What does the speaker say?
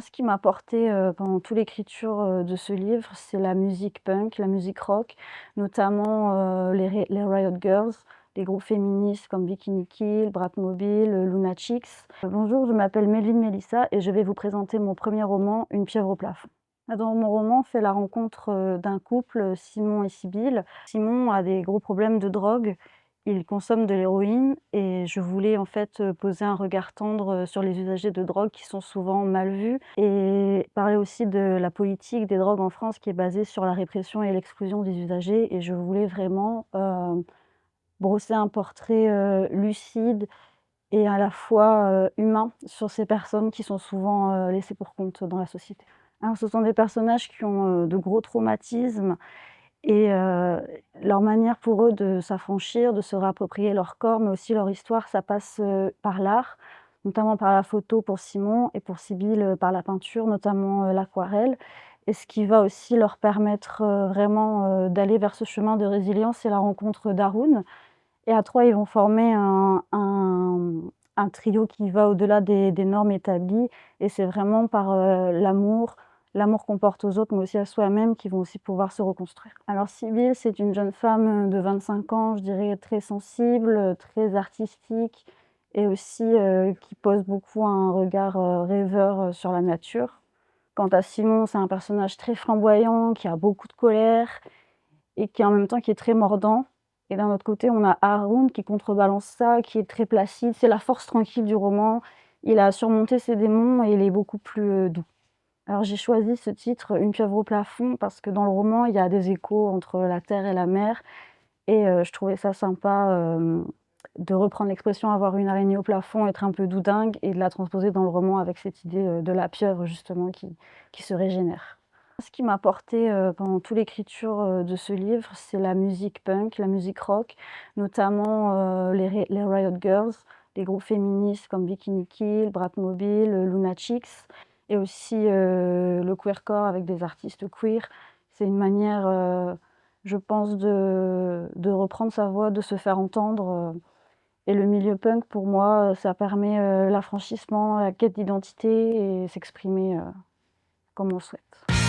Ce qui m'a porté pendant toute l'écriture, de ce livre, c'est la musique punk, la musique rock, notamment, les Riot Girls, les groupes féministes comme Bikini Kill, Bratmobile, Lunatics. Bonjour, je m'appelle Melvin Melissa et je vais vous présenter mon premier roman, Une pieuvre au plafond. Dans mon roman, on fait la rencontre, d'un couple, Simon et Sibylle. Simon a des gros problèmes de drogue, il consomme de l'héroïne et je voulais en fait, poser un regard tendre, sur les usagers de drogue qui sont souvent mal vus et parler aussi de la politique des drogues en France qui est basée sur la répression et l'exclusion des usagers et je voulais vraiment, brosser un portrait, lucide et à la fois, humain sur ces personnes qui sont souvent, laissées pour compte dans la société. Alors ce sont des personnages qui ont, de gros traumatismes et leur manière pour eux de s'affranchir, de se réapproprier leur corps, mais aussi leur histoire, ça passe, par l'art, notamment par la photo pour Simon et pour Sibylle, par la peinture, notamment, l'aquarelle et ce qui va aussi leur permettre, vraiment, d'aller vers ce chemin de résilience, c'est la rencontre d'Haroun et à 3 ils vont former un trio qui va au-delà des normes établies et c'est vraiment par, l'amour qu'on porte aux autres, mais aussi à soi-même, qui vont aussi pouvoir se reconstruire. Alors Sibylle, c'est une jeune femme, de 25 ans, je dirais très sensible, très artistique et aussi, qui pose beaucoup un regard, rêveur, sur la nature. Quant à Simon, c'est un personnage très flamboyant, qui a beaucoup de colère et qui en même temps qui est très mordant et d'un autre côté, on a Haroun qui contrebalance ça, qui est très placide. C'est la force tranquille du roman. Il a surmonté ses démons et il est beaucoup plus, doux. Alors j'ai choisi ce titre, Une pieuvre au plafond, parce que dans le roman, il y a des échos entre la terre et la mer et je trouvais ça sympa, de reprendre l'expression «avoir une araignée au plafond», être un peu doudingue et de la transposer dans le roman avec cette idée, de la pieuvre justement qui se régénère. Ce qui m'a porté pendant toute l'écriture, de ce livre, c'est la musique punk, la musique rock, notamment, les Riot Girls, les groupes féministes comme Bikini Kill, Bratmobile, Lunatics et aussi, le queercore avec des artistes queer. C'est une manière, je pense de reprendre sa voix, de se faire entendre, et le milieu punk pour moi, ça permet, l'affranchissement, la quête d'identité et s'exprimer, comme on le souhaite.